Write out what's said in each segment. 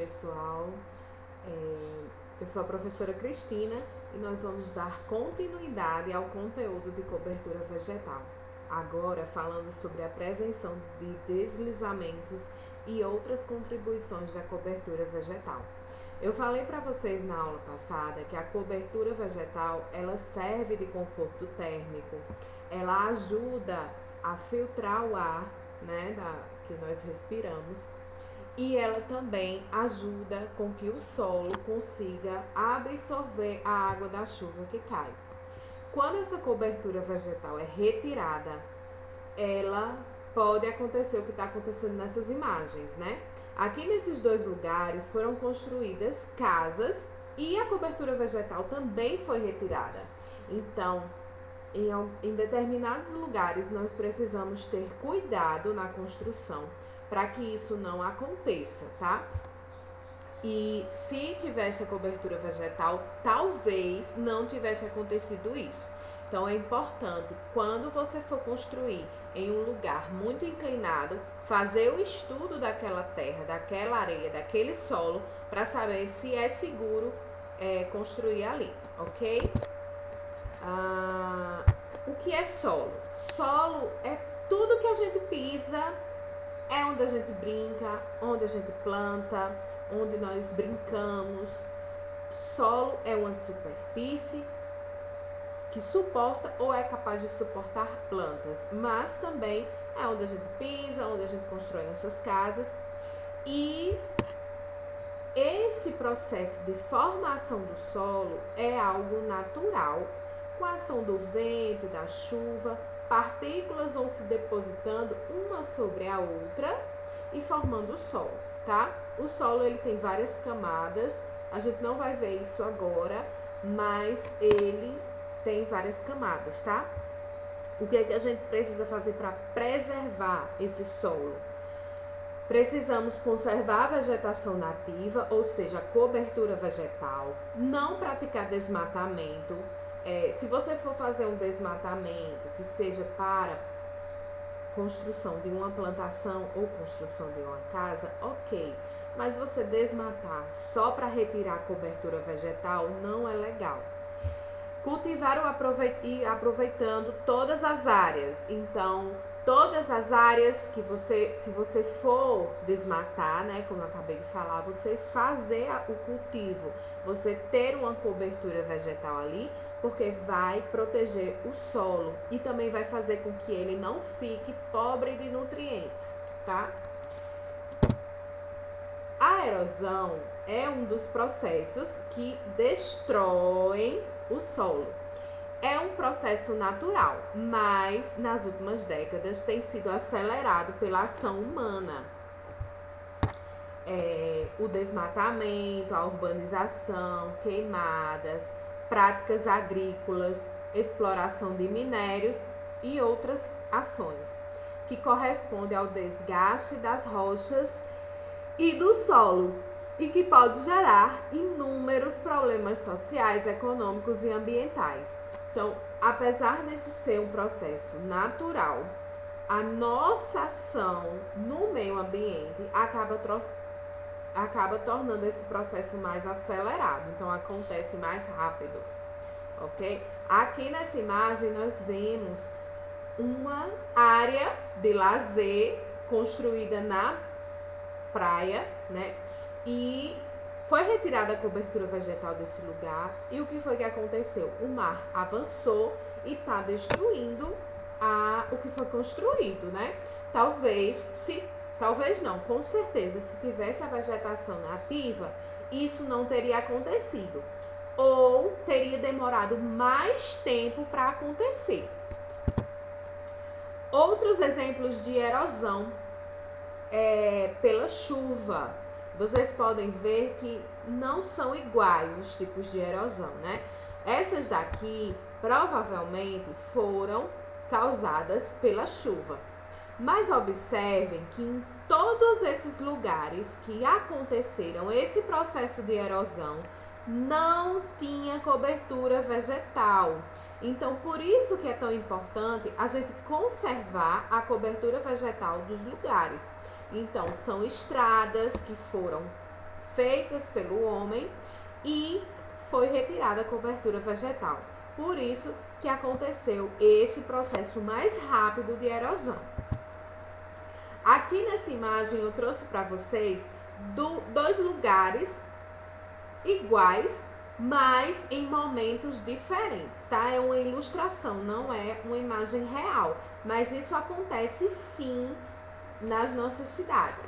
pessoal, eu sou a professora Cristina e nós vamos dar continuidade ao conteúdo de cobertura vegetal. Agora falando sobre a prevenção de deslizamentos e outras contribuições da cobertura vegetal. Eu falei para vocês na aula passada que a cobertura vegetal ela serve de conforto térmico, ela ajuda a filtrar o ar, né, que nós respiramos, e ela também ajuda com que o solo consiga absorver a água da chuva que cai. Quando essa cobertura vegetal é retirada, ela pode acontecer o que está acontecendo nessas imagens, né? Aqui nesses dois lugares foram construídas casas e a cobertura vegetal também foi retirada. Então, em determinados lugares nós precisamos ter cuidado na construção para que isso não aconteça, tá? E se tivesse a cobertura vegetal, talvez não tivesse acontecido isso. Então é importante, quando você for construir em um lugar muito inclinado, fazer o estudo daquela terra, daquela areia, daquele solo, para saber se é seguro construir ali, ok? O que é solo? Solo é tudo que a gente pisa, é onde a gente brinca, onde a gente planta, onde nós brincamos. Solo é uma superfície que suporta ou é capaz de suportar plantas, mas também é onde a gente pisa, onde a gente constrói nossas casas. E esse processo de formação do solo é algo natural. Com a ação do vento, da chuva, partículas vão se depositando uma sobre a outra e formando o solo, tá? O solo ele tem várias camadas, a gente não vai ver isso agora, mas ele tem várias camadas, tá? O que é que a gente precisa fazer para preservar esse solo? Precisamos conservar a vegetação nativa, ou seja, a cobertura vegetal, não praticar desmatamento. Se você for fazer um desmatamento que seja para construção de uma plantação ou construção de uma casa, ok. Mas você desmatar só para retirar a cobertura vegetal não é legal. Cultivar e aproveitando todas as áreas. Então, todas as áreas que se você for desmatar, né, como eu acabei de falar, você fazer o cultivo, você ter uma cobertura vegetal ali, porque vai proteger o solo e também vai fazer com que ele não fique pobre de nutrientes, tá? A erosão é um dos processos que destroem o solo. É um processo natural, mas nas últimas décadas tem sido acelerado pela ação humana. O desmatamento, a urbanização, queimadas, práticas agrícolas, exploração de minérios e outras ações, que correspondem ao desgaste das rochas e do solo, e que pode gerar inúmeros problemas sociais, econômicos e ambientais. Então, apesar desse ser um processo natural, a nossa ação no meio ambiente acaba tornando esse processo mais acelerado, então acontece mais rápido, ok? Aqui nessa imagem nós vemos uma área de lazer construída na praia, né? E foi retirada a cobertura vegetal desse lugar. E o que foi que aconteceu? O mar avançou e está destruindo o que foi construído, né? Talvez não, com certeza, se tivesse a vegetação nativa, isso não teria acontecido. Ou teria demorado mais tempo para acontecer. Outros exemplos de erosão pela chuva. Vocês podem ver que não são iguais os tipos de erosão, né? Essas daqui provavelmente foram causadas pela chuva. Mas observem que em todos esses lugares que aconteceram esse processo de erosão, não tinha cobertura vegetal. Então, por isso que é tão importante a gente conservar a cobertura vegetal dos lugares. Então, são estradas que foram feitas pelo homem e foi retirada a cobertura vegetal. Por isso que aconteceu esse processo mais rápido de erosão. Aqui nessa imagem eu trouxe para vocês dois lugares iguais, mas em momentos diferentes, tá? É uma ilustração, não é uma imagem real, mas isso acontece sim nas nossas cidades.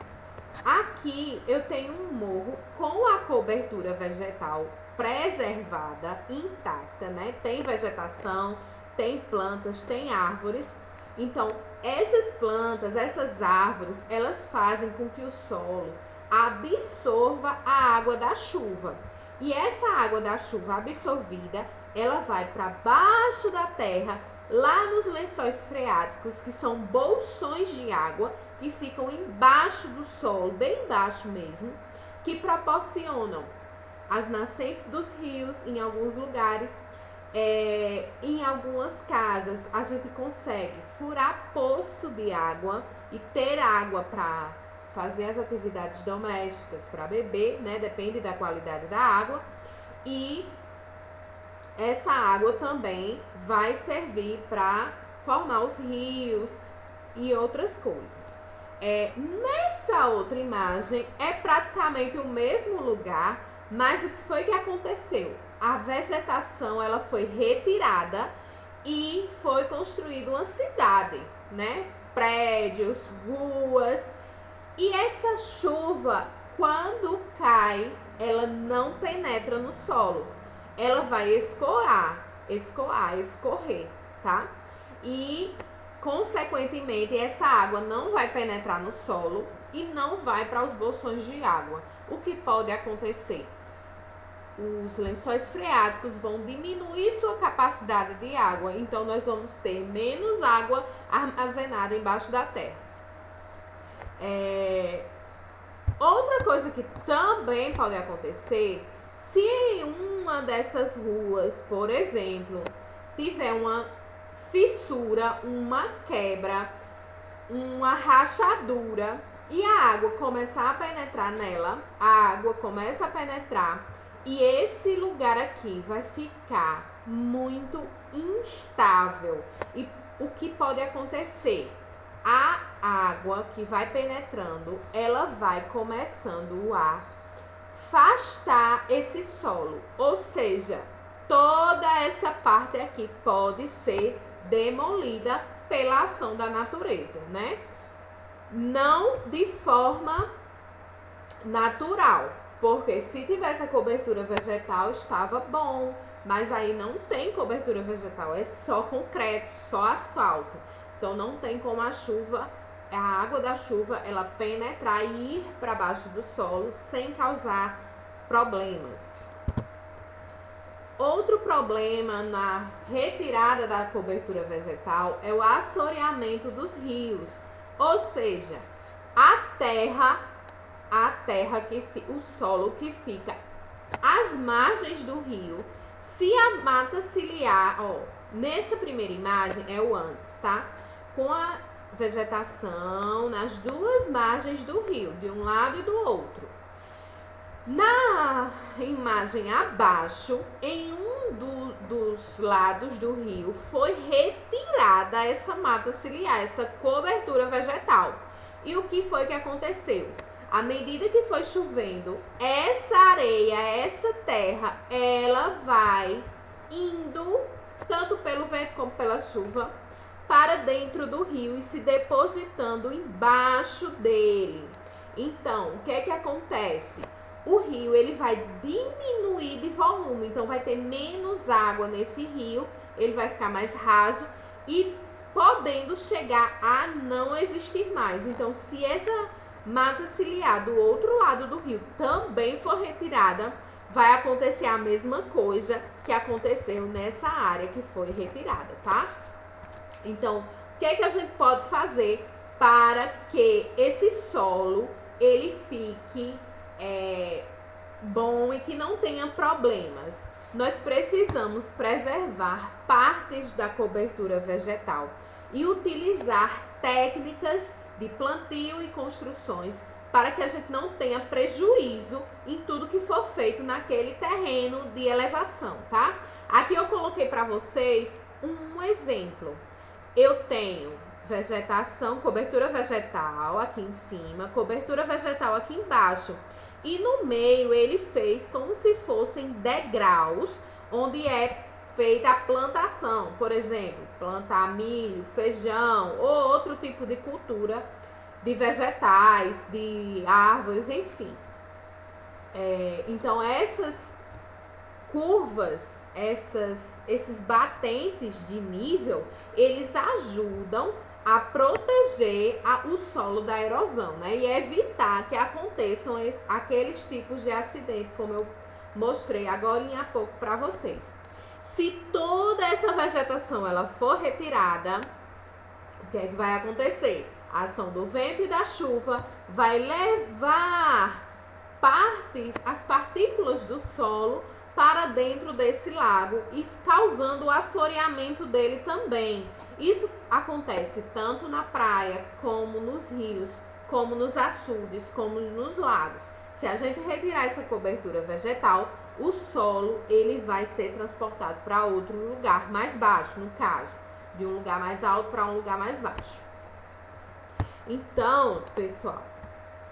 Aqui eu tenho um morro com a cobertura vegetal preservada, intacta, né? Tem vegetação, tem plantas, tem árvores. Então, essas plantas, essas árvores, elas fazem com que o solo absorva a água da chuva. E essa água da chuva absorvida, ela vai para baixo da terra, lá nos lençóis freáticos, que são bolsões de água que ficam embaixo do solo, bem embaixo mesmo, que proporcionam as nascentes dos rios em alguns lugares. Em algumas casas a gente consegue furar poço de água e ter água para fazer as atividades domésticas, para beber, né? Depende da qualidade da água. E essa água também vai servir para formar os rios e outras coisas. Nessa outra imagem é praticamente o mesmo lugar, mas o que foi que aconteceu? A vegetação ela foi retirada e foi construída uma cidade, né? Prédios, ruas. E essa chuva, quando cai, ela não penetra no solo. Ela vai escorrer, tá? E, consequentemente, essa água não vai penetrar no solo e não vai para os bolsões de água. O que pode acontecer? Os lençóis freáticos vão diminuir sua capacidade de água, então nós vamos ter menos água armazenada embaixo da terra. Outra coisa que também pode acontecer, se uma dessas ruas, por exemplo, tiver uma fissura, uma quebra, uma rachadura e a água começar a penetrar nela, a água começa a penetrar e esse lugar aqui vai ficar muito instável. E o que pode acontecer? A água que vai penetrando, ela vai começando a afastar esse solo. Ou seja, toda essa parte aqui pode ser demolida pela ação da natureza, né? Não de forma natural, porque se tivesse a cobertura vegetal estava bom, mas aí não tem cobertura vegetal, é só concreto, só asfalto. Então não tem como a água da chuva, ela penetrar e ir para baixo do solo sem causar problemas. Outro problema na retirada da cobertura vegetal é o assoreamento dos rios, ou seja, o solo que fica às margens do rio, se a mata ciliar, nessa primeira imagem é o antes, tá? Com a vegetação nas duas margens do rio, de um lado e do outro. Na imagem abaixo, em dos lados do rio, foi retirada essa mata ciliar, essa cobertura vegetal. E o que foi que aconteceu? À medida que foi chovendo, essa areia, essa terra, ela vai indo, tanto pelo vento como pela chuva, para dentro do rio e se depositando embaixo dele. Então, o que é que acontece? O rio ele vai diminuir de volume, então vai ter menos água nesse rio, ele vai ficar mais raso e podendo chegar a não existir mais. Então, se essa mata ciliar do outro lado do rio também for retirada, vai acontecer a mesma coisa que aconteceu nessa área que foi retirada, tá? Então, o que é que a gente pode fazer para que esse solo ele fique bom e que não tenha problemas? Nós precisamos preservar partes da cobertura vegetal e utilizar técnicas de plantio e construções para que a gente não tenha prejuízo em tudo que for feito naquele terreno de elevação, tá? Aqui eu coloquei para vocês um exemplo. Eu tenho vegetação, cobertura vegetal aqui em cima, cobertura vegetal aqui embaixo. E no meio ele fez como se fossem degraus, onde é feita a plantação. Por exemplo, plantar milho, feijão ou outro tipo de cultura de vegetais, de árvores, enfim. Então essas curvas, esses batentes de nível, eles ajudam a proteger o solo da erosão, né? E evitar que aconteçam aqueles tipos de acidente, como eu mostrei agora há pouco para vocês. Se toda essa vegetação ela for retirada, o que é que vai acontecer? A ação do vento e da chuva vai levar as partículas do solo para dentro desse lago e causando o assoreamento dele também. Isso acontece tanto na praia, como nos rios, como nos açudes, como nos lagos. Se a gente retirar essa cobertura vegetal, o solo ele vai ser transportado para outro lugar mais baixo, no caso, de um lugar mais alto para um lugar mais baixo. Então, pessoal,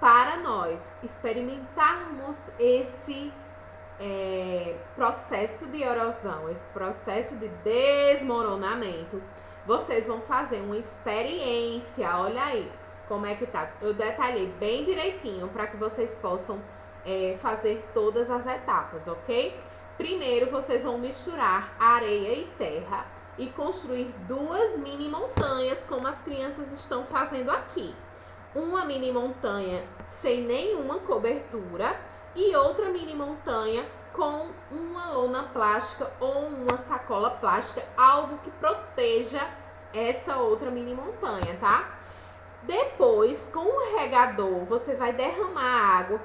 para nós experimentarmos esse processo de erosão, esse processo de desmoronamento, vocês vão fazer uma experiência. Olha aí como é que tá. Eu detalhei bem direitinho para que vocês possam fazer todas as etapas, ok? Primeiro, vocês vão misturar areia e terra e construir 2 mini montanhas, como as crianças estão fazendo aqui. Uma mini montanha sem nenhuma cobertura e outra mini montanha com uma lona plástica ou uma sacola plástica, algo que proteja essa outra mini montanha, tá? Depois, com o regador, você vai derramar água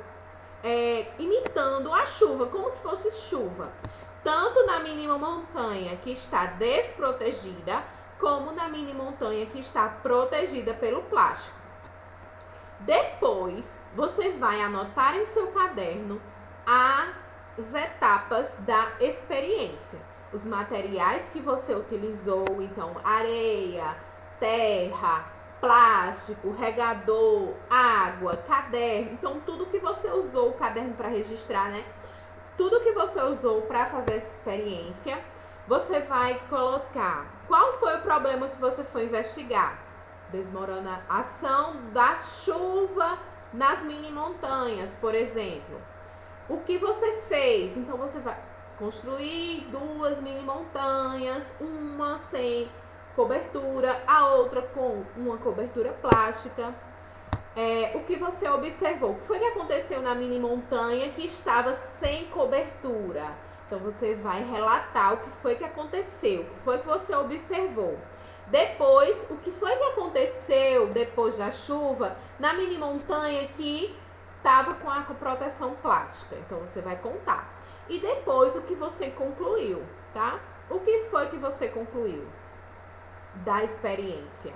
imitando a chuva, como se fosse chuva, tanto na mini montanha que está desprotegida, como na mini montanha que está protegida pelo plástico. Depois, você vai anotar em seu caderno as etapas da experiência. Os materiais que você utilizou, então areia, terra, plástico, regador, água, caderno. Então, tudo que você usou, o caderno para registrar, né? Tudo que você usou para fazer essa experiência, você vai colocar. Qual foi o problema que você foi investigar? Desmoronação da chuva nas mini montanhas, por exemplo. O que você fez? Então, você vai construir 2 mini montanhas, uma sem cobertura, a outra com uma cobertura plástica. O que você observou? O que foi que aconteceu na mini montanha que estava sem cobertura? Então, você vai relatar o que foi que aconteceu, o que foi que você observou. Depois, o que foi que aconteceu depois da chuva na mini montanha que estava com a proteção plástica? Então, você vai contar. E depois, o que você concluiu, tá? O que foi que você concluiu da experiência?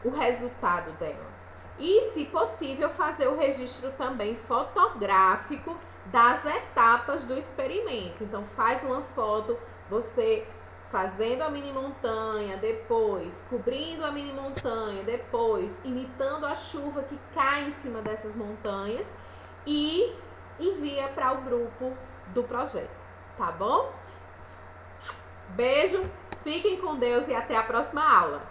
O resultado dela. E, se possível, fazer o registro também fotográfico das etapas do experimento. Então, faz uma foto, você fazendo a mini montanha, depois cobrindo a mini montanha, depois imitando a chuva que cai em cima dessas montanhas e envia para o grupo do projeto, tá bom? Beijo, fiquem com Deus e até a próxima aula.